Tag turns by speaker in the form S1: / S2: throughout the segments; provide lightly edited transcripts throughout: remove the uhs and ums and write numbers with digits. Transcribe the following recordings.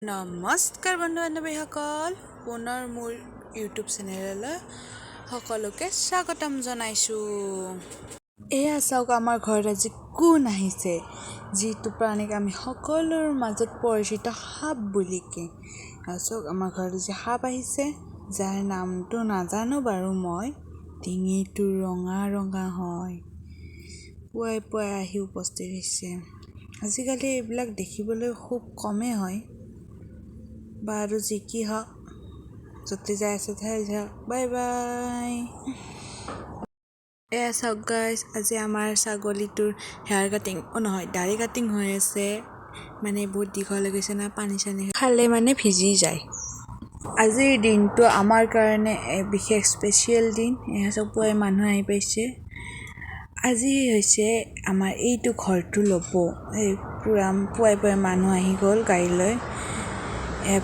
S1: নমস্কাৰ বন্ধু বান্ধৱীসকল, পুনৰ মোৰ ইউটিউব চেনেললৈ সকলোকে স্বাগতম জনাইছোঁ। এয়া চাওক, আমাৰ ঘৰত আজি কোন আহিছে, যিটো প্ৰাণীক আমি সকলোৰ মাজত পৰিচিত সাপ বুলিকে। চাওক, আমাৰ ঘৰত আজি সাপ আহিছে, যাৰ নামটো নাজানো বাৰু মই। ডিঙিটো ৰঙা ৰঙা হয়, পুৱাই পুৱাই আহি উপস্থিত হৈছে। আজিকালি এইবিলাক দেখিবলৈ খুব কমেই হয়। বাৰু যি কি হওক, য'তে যাই আছে তাই যাওক, বাই বাই। এয়া চাওক গাইজ, আজি আমাৰ ছাগলীটোৰ হেয়াৰ কাটিং নহয় দাড়ি কাটিং হৈ আছে। মানে বহুত দীঘল হৈ গৈছে না, পানী চানী খালে মানে ভিজি যায়। আজিৰ দিনটো আমাৰ কাৰণে বিশেষ স্পেচিয়েল দিন। এয়া চাওক, পুৱাই মানুহ আহি পাইছে। আজি হৈছে আমাৰ এইটো ঘৰটো ল'ব। এই পুৰা পুৱাই পুৱাই মানুহ আহি গ'ল গাড়ী লৈ।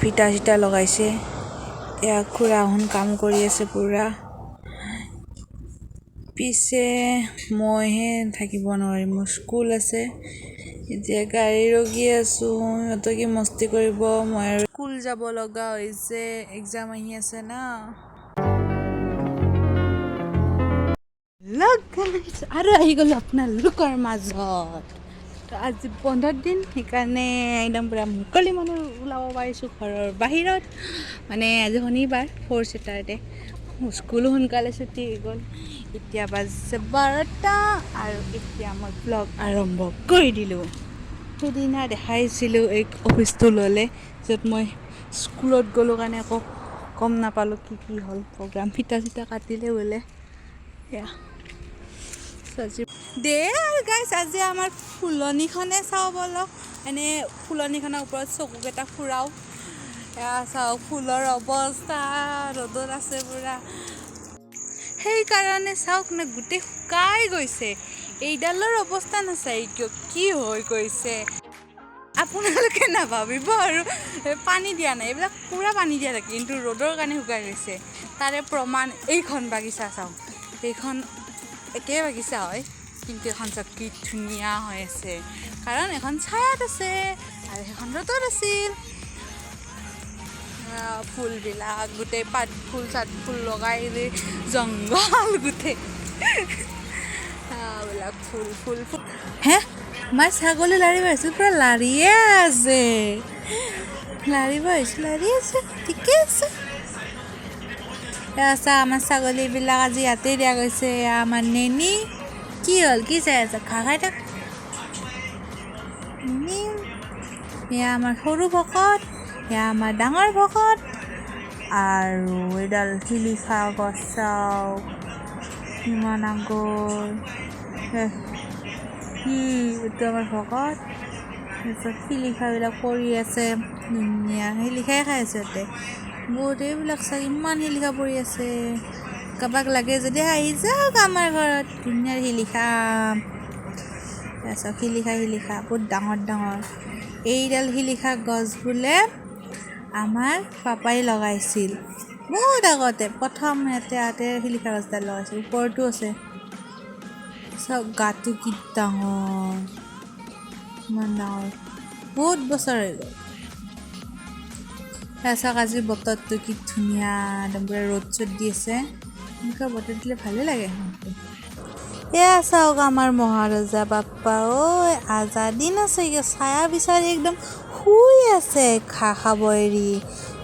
S1: ফিটা চিটা লগাইছে। এয়া খুৰাহঁত কাম কৰি আছে পুৰা। পিছে মইহে থাকিব নোৱাৰিম, মোৰ স্কুল আছে। এতিয়া গাড়ী ৰখি আছোঁ, সিহঁতে কি মস্তি কৰিব, মই আৰু স্কুল যাব লগা হৈছে, এক্সাম আহি আছে না। আৰু আহি গ'লো আপোনালোকৰ মাজত। আজি 15 দিন, সেইকাৰণে একদম পূৰা মুকলি মানুহ ওলাব পাৰিছোঁ ঘৰৰ বাহিৰত। মানে আজি শনিবাৰ, 4th Saturday, স্কুলো সোনকালে ছুটি হৈ গ'ল। এতিয়া বাজিছে 12টা আৰু এতিয়া মই ব্লগ আৰম্ভ কৰি দিলোঁ। সেইদিনা দেখাইছিলোঁ এই অফিচটো ল'লে, য'ত মই স্কুলত গ'লোঁ কাৰণে আকৌ গম নাপালোঁ কি হ'ল প্ৰগ্ৰাম। ফিটা চিটা কাটিলে বোলে। সেয়া দে আৰু গাইছ, আজি আমাৰ ফুলনিখনে চাওঁ বলক। এনেই ফুলনিখনৰ ওপৰত চকুকেইটা ফুৰাওঁ। এয়া চাওক, ফুলৰ অৱস্থা ৰ'দত আছে পুৰা। সেইকাৰণে চাওক না, গোটেই শুকাই গৈছে। এইডালৰ অৱস্থা নাচাই কিয়, কি হৈ গৈছে। আপোনালোকে নাভাবিব আৰু পানী দিয়া নাই, এইবিলাক পূৰা পানী দিয়া থাকে, কিন্তু ৰ'দৰ কাৰণে শুকাই গৈছে। তাৰে প্ৰমাণ এইখন বাগিচা চাওক। এইখন একে বাগিচা হয়, কিন্তু এখন চাওক কি ধুনীয়া হৈ আছে, কাৰণ এখন ছায়াত আছে আৰু সেইখন ৰ'দত আছিল। ফুলবিলাক গোটেই পাত ফুল চাত ফুল লগাই দি জংঘল গোটেই বিলাক ফুল ফুল ফুল। হে, আমাৰ ছাগলী লাৰিব আহিছিল, পূৰা লাৰিয়ে আছে, লাৰিব আহিছিল, লাৰি আছে, ঠিকে আছে। আচ্ছা, আমাৰ ছাগলীবিলাক আজি ইয়াতে দিয়া গৈছে। আমাৰ নেনি কি হ'ল, কি চাই আছে, ঘাঁহ খাই থাক। এয়া আমাৰ সৰু ভকত, এয়া আমাৰ ডাঙৰ ভকত, আৰু এডাল শিলিখা গছ চাওক কিমান আগৰ। এইটো আমাৰ ভকত। তাৰপিছত শিলিখাবিলাক পৰি আছে, ধুনীয়া শিলিখাই খাই আছে ইয়াতে। বহুত এইবিলাক চাই ইমান শিলিখা পৰি আছে। কাৰোবাক লাগে যদি আহি যাওক আমাৰ ঘৰত, ধুনীয়া শিলিখা। তাৰপিছত শিলিখা বহুত ডাঙৰ ডাঙৰ। এইডাল শিলিখা গছ বোলে আমাৰ পাপাই লগাইছিল বহুত আগতে, প্ৰথম ইয়াতে শিলিখা গছডাল লগাইছিল। ওপৰতো আছে চাওক, গাটো কি ডাঙৰ, ইমান ডাঙৰ, বহুত বছৰ হৈ গ'ল। চাওক, আজিৰ বতৰটো কি ধুনীয়া, একদম পূৰা ৰ'দ চ'দ দি আছে। এনেকুৱা বতৰ দিলে ভালেই লাগে। এয়া চাওক, আমাৰ মহাৰজা বাপ্পা ঐ আজাদিন আছে, ছায়া বিচাৰি একদম শুই আছে, ঘাঁহ খাব এৰি।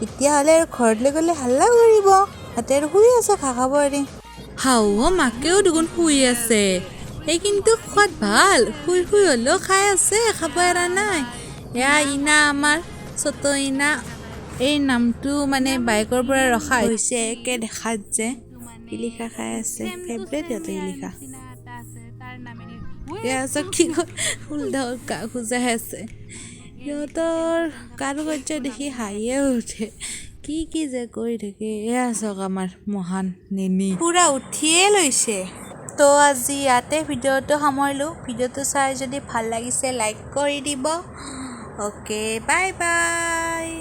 S1: এতিয়াহ'লে আৰু ঘৰলৈ গ'লে হাল্লা কৰিব, তাতে আৰু শুই আছে ঘাঁহ খাব এৰি। হাও মাকেও দেখোন শুই আছে, সেই কিন্তু খোৱাত ভাল, শুই শুই হ'লেও খাই আছে, খাব এৰা নাই। এয়া ইনা, আমাৰ ছোট ইনা, এই নামটো মানে বাইকৰ পৰা ৰখা হৈছে, একে দেখাত যে। শিলিখা খাই আছে, ফেভৰেট সিহঁতৰ শিলিখা। এয়া চব কি উল্টা খোজাই আছে। সিহঁতৰ কাৰুকাৰ্য দেখি হাঁহিয়ে উঠে, কি যে কৰি থাকে। এয়া চাওক, আমাৰ মহান নেনি পুৰা উঠিয়ে লৈছে। তো আজি ইয়াতে ভিডিঅ'টো সামৰিলোঁ। ভিডিঅ'টো চাই যদি ভাল লাগিছে লাইক কৰি দিব। Okay, bye bye.